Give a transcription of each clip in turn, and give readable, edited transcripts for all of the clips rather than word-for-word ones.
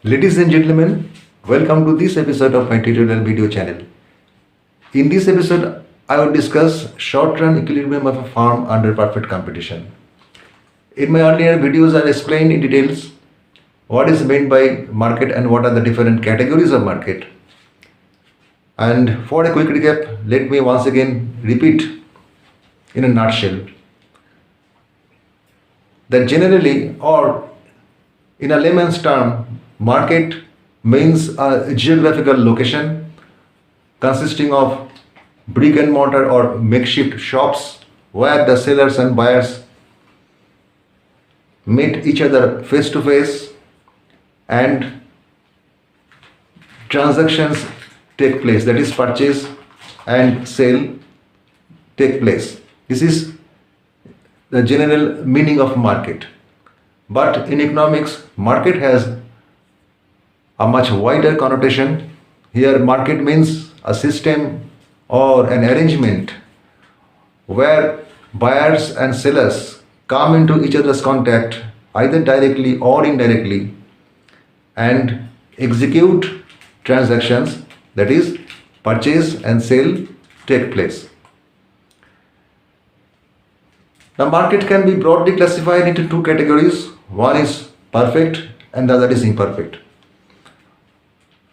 Ladies and gentlemen, welcome to this episode of my tutorial video channel. In this episode, I will discuss short-run equilibrium of a firm under perfect competition. In my earlier videos, I explained in details what is meant by market and what are the different categories of market. And for a quick recap, let me once again repeat in a nutshell that generally, or in a layman's term, market means a geographical location consisting of brick and mortar or makeshift shops where the sellers and buyers meet each other face to face and transactions take place, that is purchase and sale take place. This is the general meaning of market. But in economics, market has a much wider connotation. Here, market means a system or an arrangement where buyers and sellers come into each other's contact either directly or indirectly and execute transactions, that is, purchase and sale take place. The market can be broadly classified into two categories. One is perfect and the other is imperfect.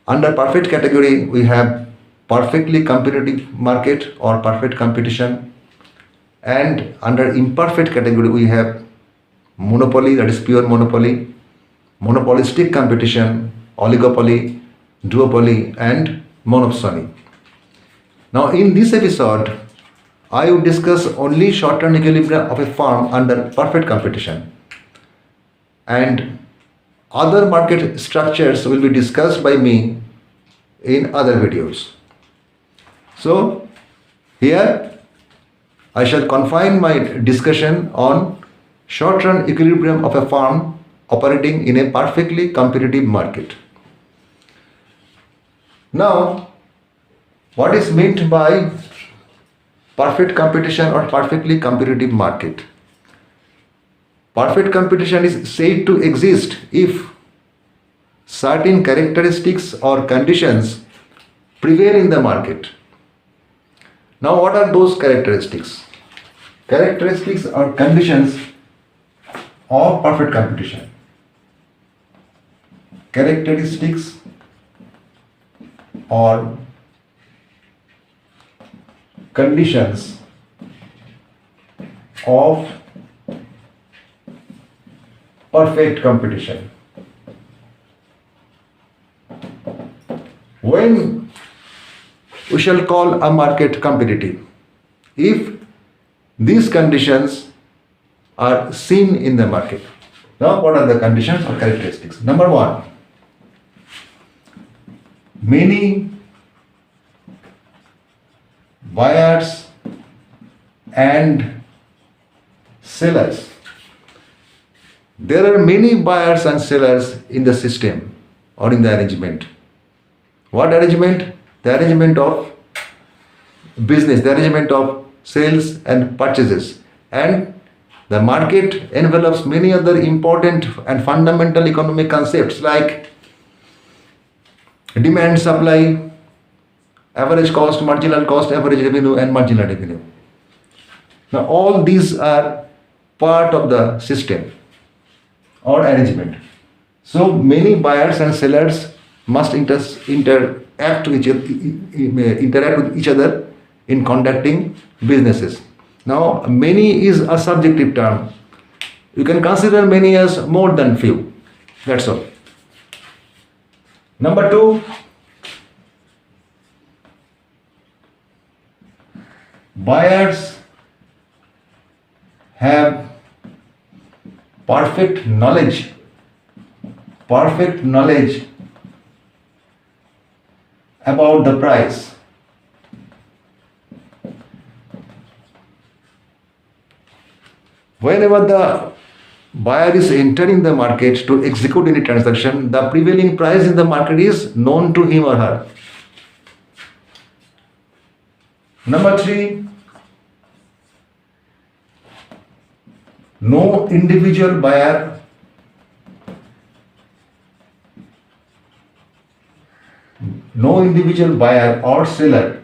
Under perfect category, we have perfectly competitive market or perfect competition, and under imperfect category, we have monopoly, that is pure monopoly, monopolistic competition, oligopoly, duopoly, and monopsony. Now, in this episode, I will discuss only short-term equilibrium of a firm under perfect competition, and other market structures will be discussed by me in other videos. So, here I shall confine my discussion on short-run equilibrium of a firm operating in a perfectly competitive market. Now, what is meant by perfect competition or perfectly competitive market? Perfect competition is said to exist if certain characteristics or conditions prevail in the market. Now, what are those characteristics? Characteristics or conditions of perfect competition. Characteristics or conditions of perfect competition. When we shall call a market competitive, if these conditions are seen in the market. Now, what are the conditions or characteristics? Number one, many buyers and sellers. There are many buyers and sellers in the system or in the arrangement. What arrangement? The arrangement of business, the arrangement of sales and purchases. And the market envelops many other important and fundamental economic concepts like demand, supply, average cost, marginal cost, average revenue, and marginal revenue. Now, all these are part of the system or arrangement. So, many buyers and sellers must interact with each other in conducting businesses. Now, many is a subjective term. You can consider many as more than few. That's all. Number two, buyers have perfect knowledge about the price. Whenever the buyer is entering the market to execute any transaction, the prevailing price in the market is known to him or her. Number three, no individual buyer no individual buyer or seller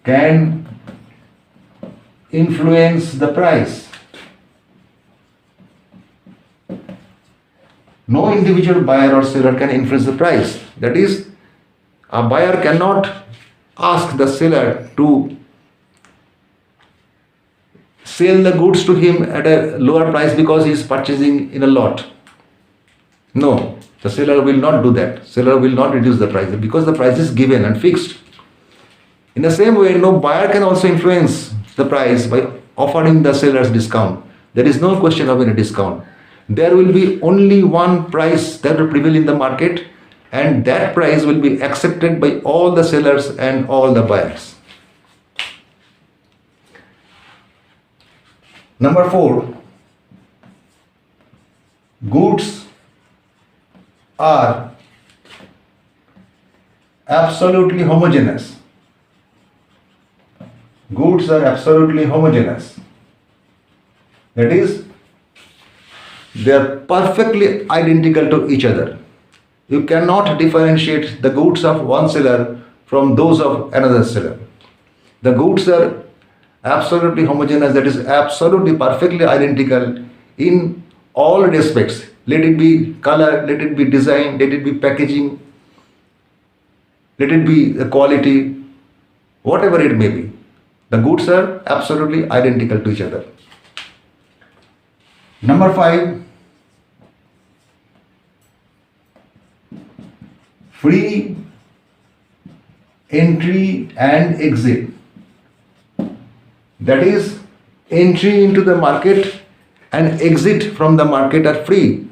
can influence the price. No individual buyer or seller can influence the price. That is, a buyer cannot ask the seller to sell the goods to him at a lower price because he is purchasing in a lot. No, the seller will not do that. Seller will not reduce the price because the price is given and fixed. In the same way, no buyer can also influence the price by offering the sellers discount. There is no question of any discount. There will be only one price that will prevail in the market, and that price will be accepted by all the sellers and all the buyers. Number 4, goods are absolutely homogeneous. Goods are absolutely homogeneous. That is, they are perfectly identical to each other. You cannot differentiate the goods of one seller from those of another seller. The goods are absolutely homogeneous, that is absolutely perfectly identical in all respects. Let it be color, let it be design, let it be packaging, let it be the quality, whatever it may be. The goods are absolutely identical to each other. Number 5, free entry and exit. That is, entry into the market and exit from the market are free.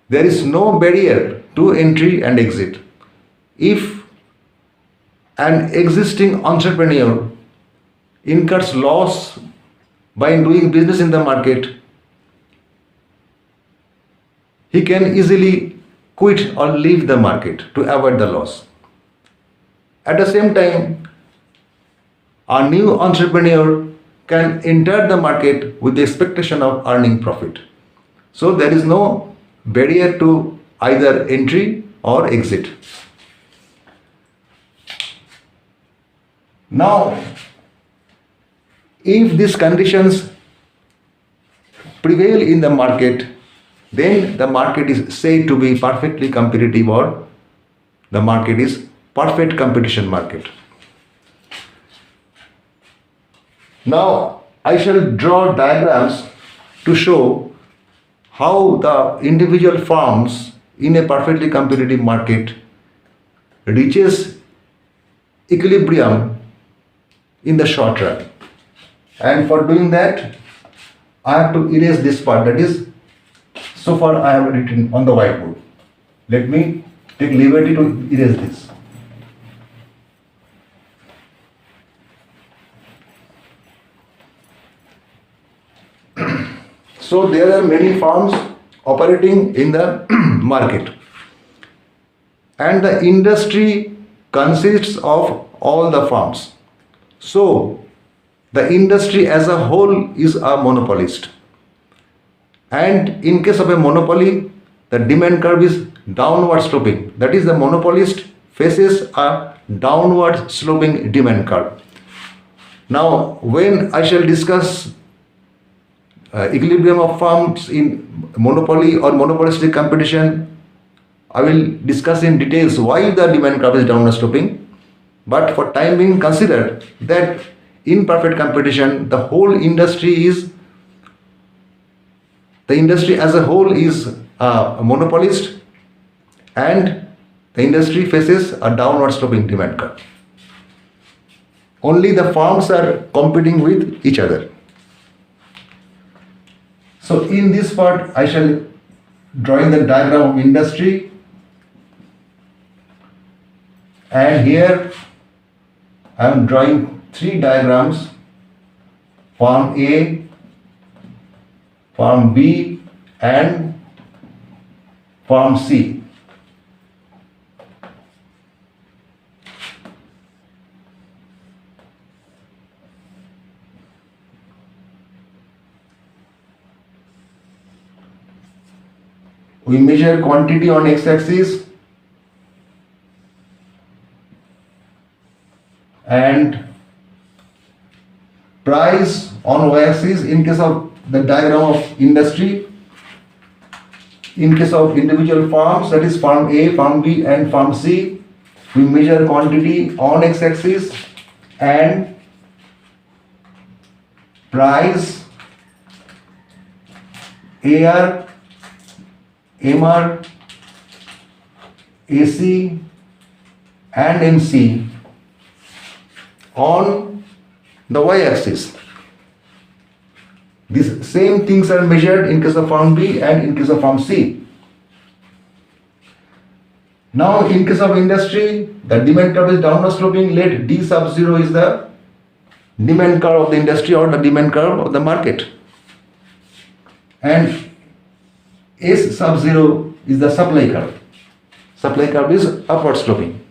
There is no barrier to entry and exit. If an existing entrepreneur incurs loss by doing business in the market, he can easily quit or leave the market to avoid the loss. At the same time, a new entrepreneur can enter the market with the expectation of earning profit. So there is no barrier to either entry or exit. Now, if these conditions prevail in the market, then the market is said to be perfectly competitive, or the market is perfect competition market. Now I shall draw diagrams to show how the individual firms in a perfectly competitive market reaches equilibrium in the short run. And for doing that, I have to erase this part, that is, so far I have written on the whiteboard. Let me take liberty to erase this. So there are many firms operating in the market, and the industry consists of all the firms. So the industry as a whole is a monopolist, and in case of a monopoly, the demand curve is downward sloping. That is, the monopolist faces a downward sloping demand curve. Now when I shall discuss equilibrium of firms in monopoly or monopolistic competition, I will discuss in details why the demand curve is downward sloping. But for time being, consider that in perfect competition, the industry as a whole is a monopolist, and the industry faces a downward sloping demand curve. Only the firms are competing with each other. So in this part, I shall draw in the diagram of industry, and here I am drawing 3 diagrams: firm A, firm B, and firm C. We measure quantity on x-axis and price on y-axis in case of the diagram of industry. In case of individual farms, that is farm A, farm B and farm C, we measure quantity on x-axis and price AR, MR, AC and MC on the y-axis. These same things are measured in case of farm B and in case of farm C. Now in case of industry, the demand curve is downward sloping. Let D sub 0 is the demand curve of the industry or the demand curve of the market. And S sub 0 is the supply curve. Supply curve is upward sloping.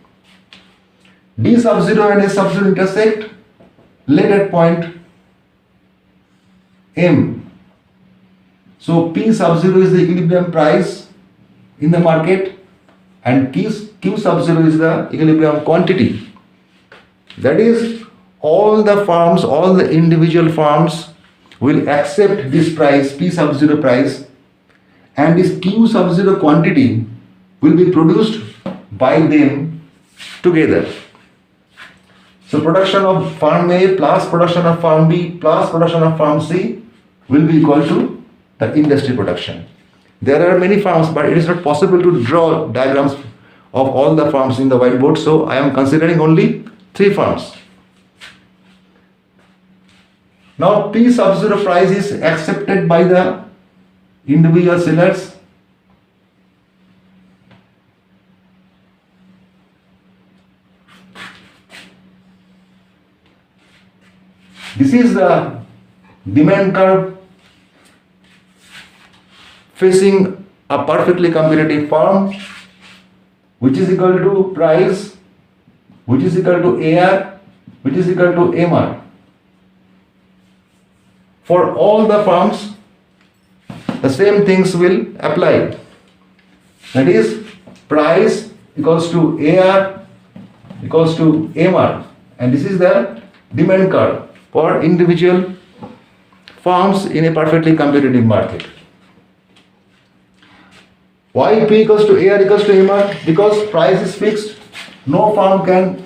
D sub 0 and S sub 0 intersect. Let at point M. So P sub 0 is the equilibrium price in the market and Q sub 0 is the equilibrium quantity. That is, all the farms, all the individual farms will accept this price, P sub 0 price, and this Q sub 0 quantity will be produced by them together. So production of farm A plus production of farm B plus production of farm C will be equal to the industry production. There are many farms, but it is not possible to draw diagrams of all the farms in the whiteboard, so I am considering only 3 farms. Now P sub 0 price is accepted by the individual sellers. This is the demand curve facing a perfectly competitive farm, which is equal to price, which is equal to AR, which is equal to MR. For all the farms, the same things will apply. That is, price equals to AR equals to MR, and this is the demand curve for individual farms in a perfectly competitive market. Why P equals to AR equals to MR? Because price is fixed. No farm can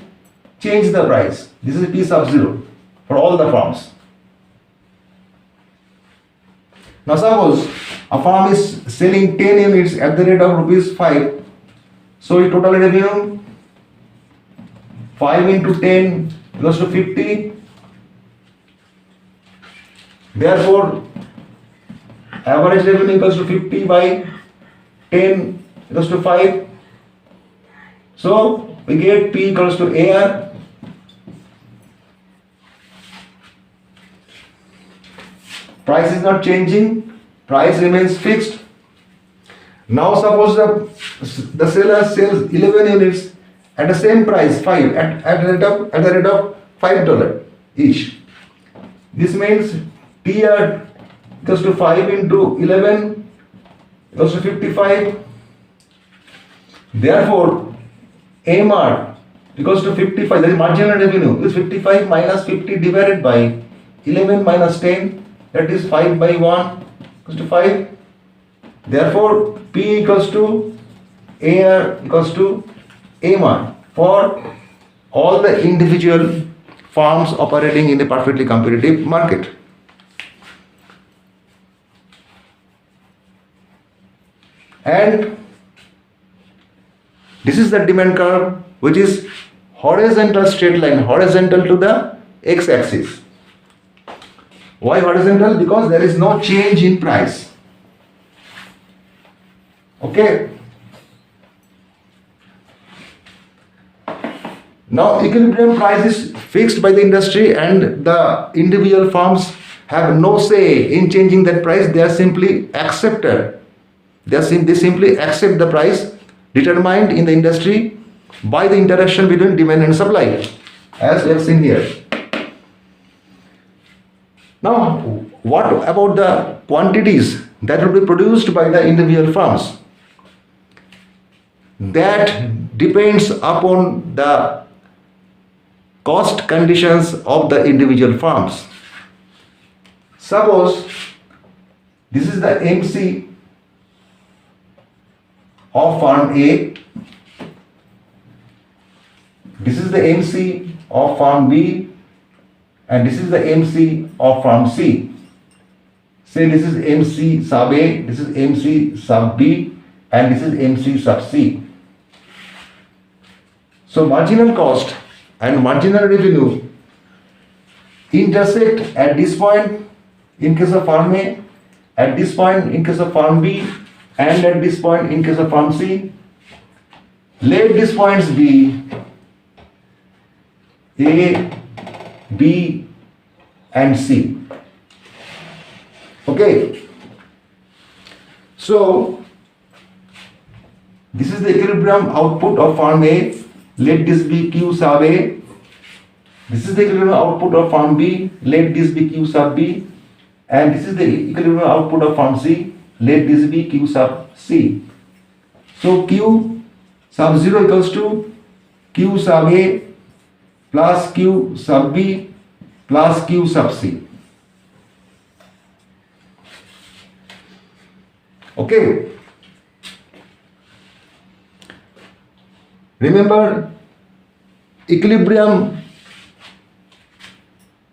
change the price. This is P sub 0 for all the farms. Now suppose a farm is selling 10 units at the rate of rupees 5. So total revenue 5 into 10 equals to 50. Therefore, average revenue equals to 50 by 10 equals to 5. So we get P equals to AR. Price is not changing. Price remains fixed. Now suppose the seller sells 11 units at the same price, 5 at the rate of $5 each. This means PR equals to 5 into 11 equals to 55. Therefore, MR equals to 55, that is marginal revenue, is 55 minus 50 divided by 11 minus 10, that is 5 by 1 equals to 5. Therefore, P equals to AR equals to MR for all the individual farms operating in a perfectly competitive market. And this is the demand curve, which is horizontal straight line, horizontal to the x-axis. Why horizontal? Because there is no change in price. Okay. Now equilibrium price is fixed by the industry and the individual farms have no say in changing that price. They are simply accepted. They simply accept the price determined in the industry by the interaction between demand and supply, as we have seen here. Now, what about the quantities that will be produced by the individual farms? That depends upon the cost conditions of the individual farms. Suppose this is the MC of farm A, this is the MC of farm B, and this is the MC of farm C. Say this is MC sub A, this is MC sub B, and this is MC sub C. So marginal cost and marginal revenue intersect at this point in case of farm A, at this point in case of farm B, and at this point in case of farm C. Let these points be A, B, and C. Okay. So this is the equilibrium output of farm A. Let this be Q sub A. This is the equilibrium output of farm B. Let this be Q sub B. And this is the equilibrium output of farm C. Let this be Q sub C. So Q sub 0 equals to Q sub A plus Q sub B plus Q sub C. Okay. Remember, equilibrium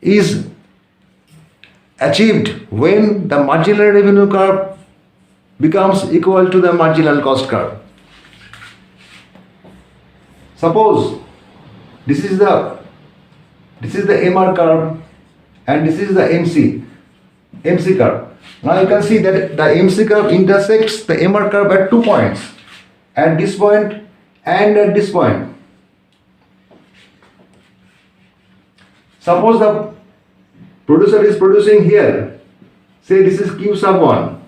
is achieved when the marginal revenue curve becomes equal to the marginal cost curve. Suppose this is the MR curve and this is the MC curve. Now you can see that the MC curve intersects the MR curve at 2 points, at this point and at this point. Suppose the producer is producing here, say this is Q sub 1.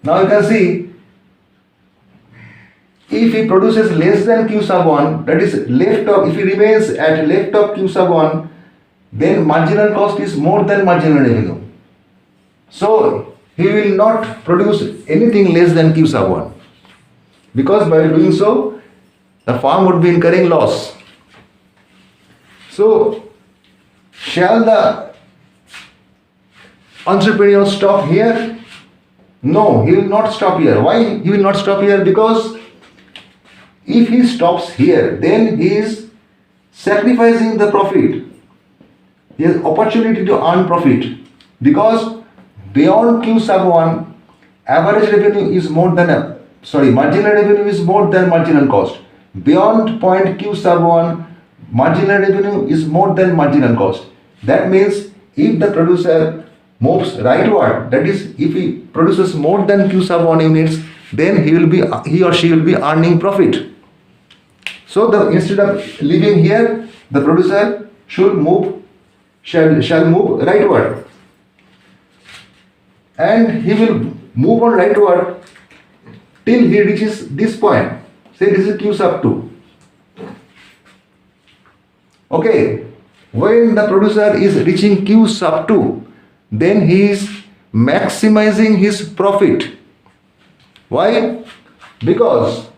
Now you can see, if he produces less than Q sub 1, that is left of, if he remains at left of Q sub 1, then marginal cost is more than marginal revenue. So he will not produce anything less than Q sub 1, because by doing so the farm would be incurring loss. So shall the entrepreneur stop here? No, he will not stop here. Why he will not stop here? Because if he stops here, then he is sacrificing the profit. He has opportunity to earn profit, because beyond Q sub 1, average revenue is more than marginal revenue is more than marginal cost. Beyond point Q sub 1, marginal revenue is more than marginal cost. That means if the producer moves rightward, that is, if he produces more than Q sub 1 units, then he or she will be earning profit. So instead of leaving here, the producer shall move rightward, and he will move on rightward till he reaches this point. Say this is Q sub 2. Okay, when the producer is reaching Q sub 2, then he is maximizing his profit. Why? Because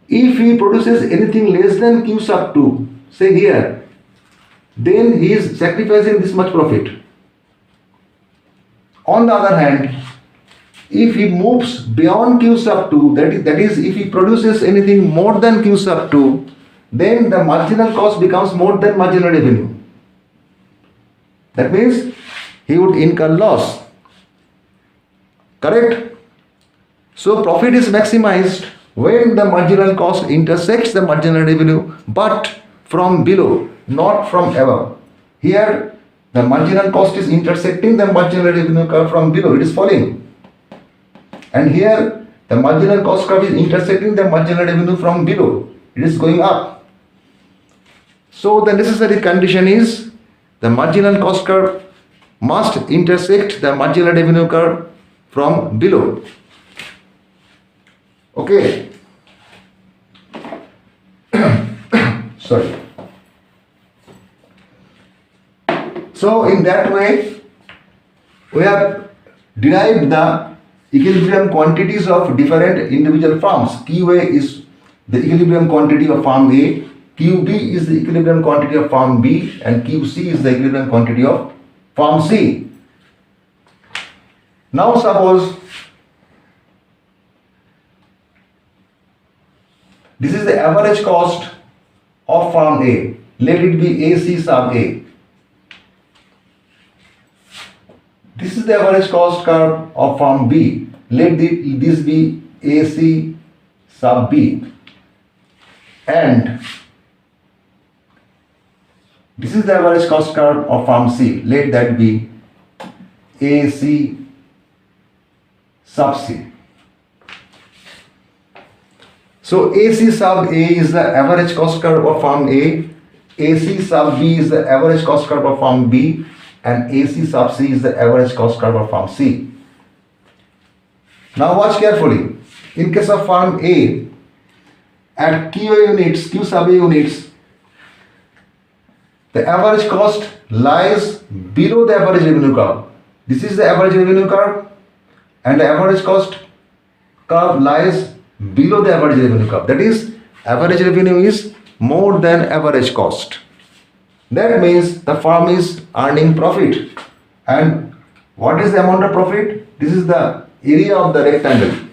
if he produces anything less than Q sub 2, say here, then he is sacrificing this much profit. On the other hand, if he moves beyond Q sub 2, that is if he produces anything more than Q sub 2, then the marginal cost becomes more than marginal revenue. That means he would incur loss. Correct? So profit is maximized when the marginal cost intersects the marginal revenue, but from below, not from above. Here the marginal cost is intersecting the marginal revenue curve from below, it is falling. And here the marginal cost curve is intersecting the marginal revenue from below, it is going up. So the necessary condition is the marginal cost curve must intersect the marginal revenue curve from below. Okay. Sorry. So in that way, we have derived the equilibrium quantities of different individual farms. QA is the equilibrium quantity of farm A, QB is the equilibrium quantity of farm B and QC is the equilibrium quantity of farm C. Now suppose this is the average cost of farm A. Let it be AC sub A. This is the average cost curve of farm B. Let this be AC sub B. And this is the average cost curve of farm C. Let that be AC sub C. So AC sub A is the average cost curve of farm A, AC sub B is the average cost curve of farm B, and AC sub C is the average cost curve of farm C. Now watch carefully. In case of farm A, at Q sub A units, the average cost lies below the average revenue curve. This is the average revenue curve, and the average cost curve lies below the average revenue curve. That is, average revenue is more than average cost. That means the firm is earning profit. And what is the amount of profit? This is the area of the rectangle.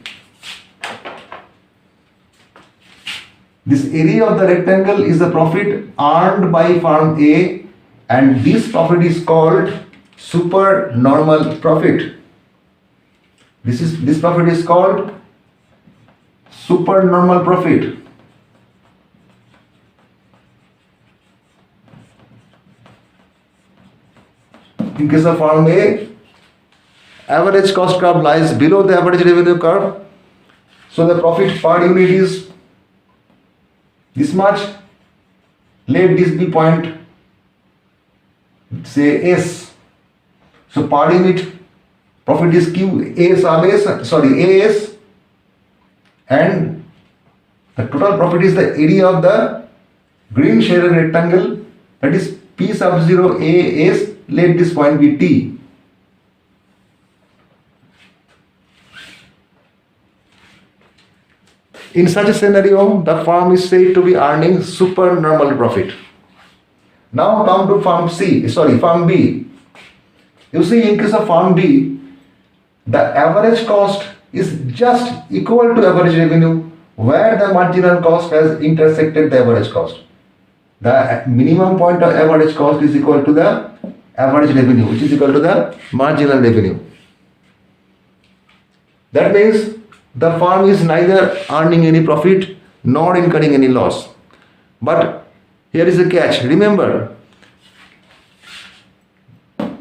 This area of the rectangle is the profit earned by firm A, and this profit is called supernormal profit. This profit is called supernormal profit. In case of firm A, average cost curve lies below the average revenue curve. So the profit per unit is this much. Let this be point, say S. So per unit profit is Q A sub S, AS, and the total profit is the area of the green shaded rectangle, that is P sub 0 AS. Let this point be T. In such a scenario, the firm is said to be earning supernormal profit. Now come to farm B. You see, in case of farm B, the average cost is just equal to average revenue, where the marginal cost has intersected the average cost. The minimum point of average cost is equal to the average revenue, which is equal to the marginal revenue. That means the firm is neither earning any profit nor incurring any loss. But here is a catch. Remember,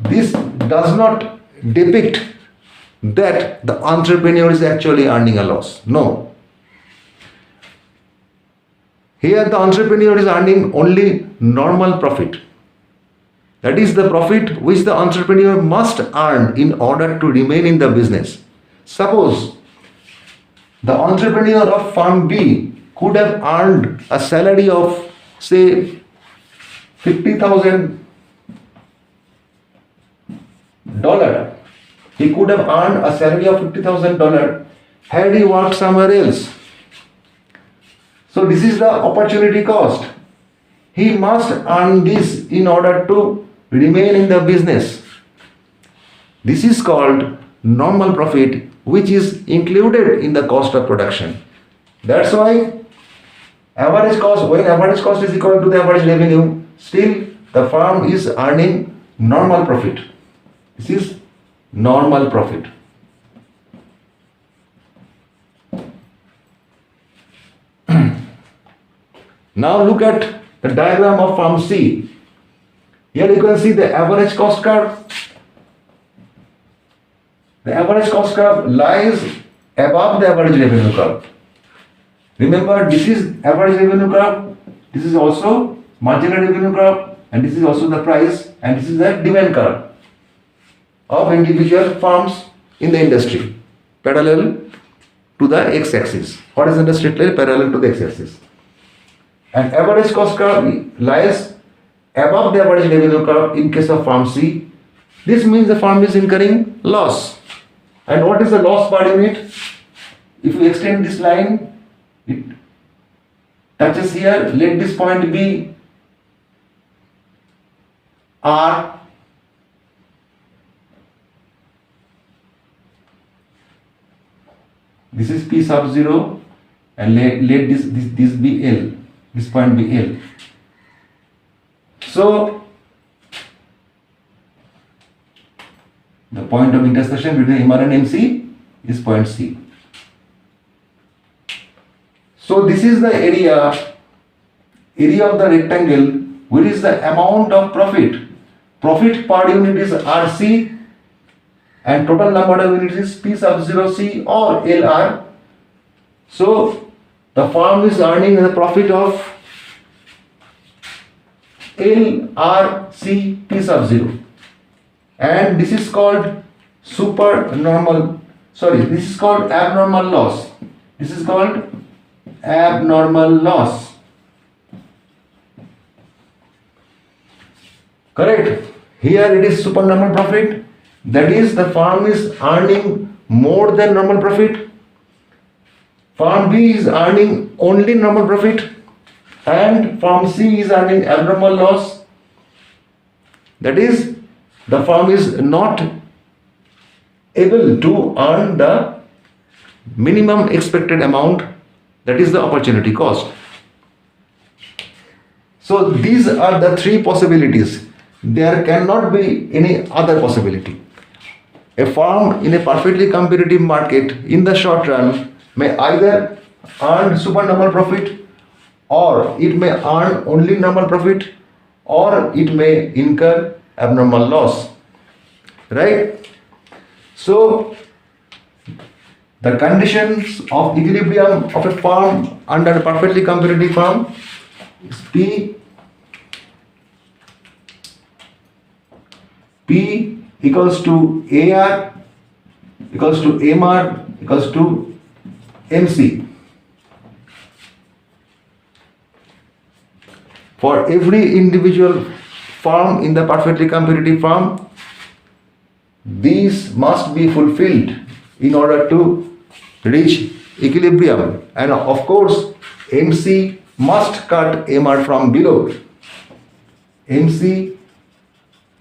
this does not depict that the entrepreneur is actually earning a loss. No. Here the entrepreneur is earning only normal profit. That is the profit which the entrepreneur must earn in order to remain in the business. Suppose the entrepreneur of firm B could have earned a salary of, say, $50,000. He could have earned a salary of $50,000 had he worked somewhere else. So this is the opportunity cost. He must earn this in order to remain in the business. This is called normal profit, which is included in the cost of production. That's why average cost, when average cost is equal to the average revenue, still the firm is earning normal profit. This is normal profit. Now look at the diagram of firm C. Here you can see the average cost curve. The average cost curve lies above the average revenue curve. Remember, this is average revenue curve, this is also marginal revenue curve, and this is also the price, and this is the demand curve of individual firms in the industry, parallel to the x-axis. Horizontal straight line parallel to the x-axis. And average cost curve lies above the average revenue curve in case of firm C. This means the firm is incurring loss. And what is the loss per unit? If we extend this line, touches here, let this point be R. This is P sub 0 and let this be L. This point be L. So the point of intersection between MR and MC is point C. So this is the area of the rectangle, which is the amount of profit. Profit per unit is RC and total number of units is P sub 0 C or LR. So the firm is earning the profit of LRC P sub 0, and this is called this is called abnormal loss. This is called abnormal loss. Correct? Here it is supernormal profit. That is, the firm is earning more than normal profit. Firm B is earning only normal profit, and firm C is earning abnormal loss. That is, the firm is not able to earn the minimum expected amount, that is the opportunity cost. So these are the three possibilities. There cannot be any other possibility. A firm in a perfectly competitive market in the short run may either earn supernormal profit, or it may earn only normal profit, or it may incur abnormal loss. Right? So the conditions of equilibrium of a firm under a perfectly competitive firm is P equals to AR equals to MR equals to MC. For every individual firm in the perfectly competitive firm, these must be fulfilled in order to reach equilibrium, and of course MC must cut MR from below. MC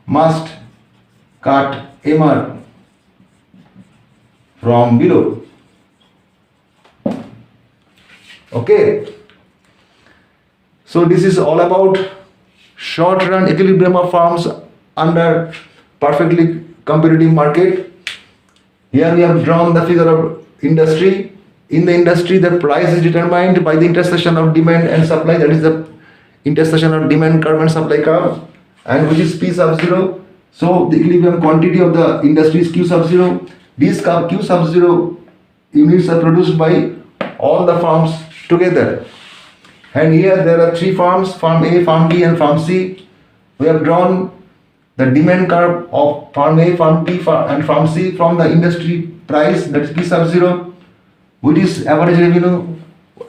must cut MR from below. Okay. So this is all about short run equilibrium of firms under perfectly competitive market. Here we have drawn the figure of industry. In the industry, the price is determined by the intersection of demand and supply, that is the intersection of demand curve and supply curve, and which is P sub 0. So the equilibrium quantity of the industry is Q sub 0. These Q sub 0 units are produced by all the firms together. And here there are three firms, firm A, firm B and firm C. We have drawn the demand curve of firm A, firm B and firm C from the industry price, that is P sub 0, which is average revenue,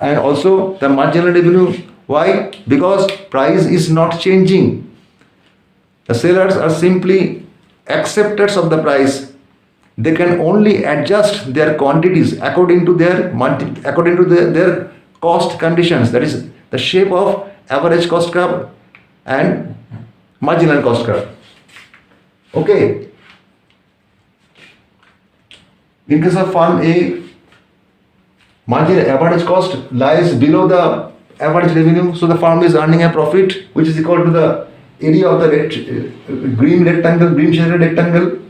and also the marginal revenue. Why? Because price is not changing. The sellers are simply acceptors of the price. They can only adjust their quantities according to their cost conditions, that is the shape of average cost curve and marginal cost curve. Okay. In case of firm A, marginal average cost lies below the average revenue, so the firm is earning a profit which is equal to the area of the green shaded rectangle.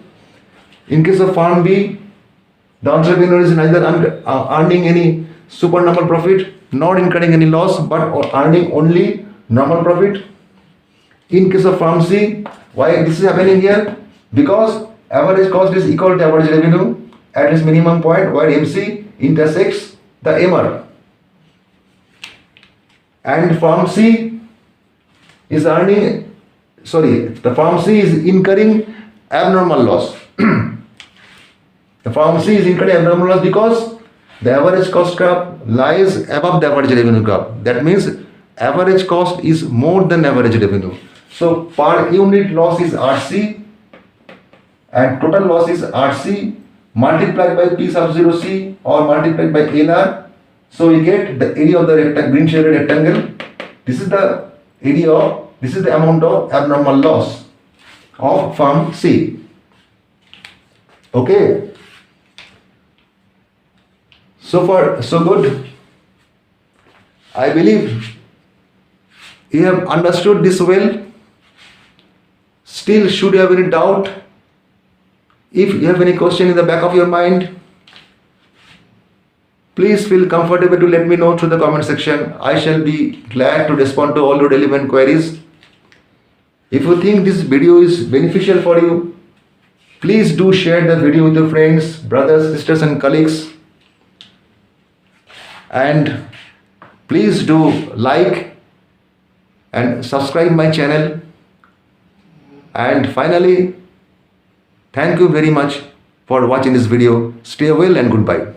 In case of firm B, the entrepreneur is neither earning any supernormal profit nor incurring any loss, but earning only normal profit. In case of firm C, why this is happening here? Because average cost is equal to average revenue at its minimum point, where MC intersects the MR. And firm C is the firm C is incurring abnormal loss. The firm C is incurring abnormal loss because the average cost curve lies above the average revenue curve. That means average cost is more than average revenue. So per unit loss is RC and total loss is RC multiplied by P sub 0 C or multiplied by LR, So we get the area of the green shaded rectangle. This is the area of, this is the amount of abnormal loss of firm C. Okay. So far, so good. I believe you have understood this well. Still, should you have any doubt, if you have any question in the back of your mind, please feel comfortable to let me know through the comment section. I shall be glad to respond to all your relevant queries. If you think this video is beneficial for you, please do share the video with your friends, brothers, sisters and colleagues. And please do like and subscribe my channel. And finally, thank you very much for watching this video. Stay well and goodbye.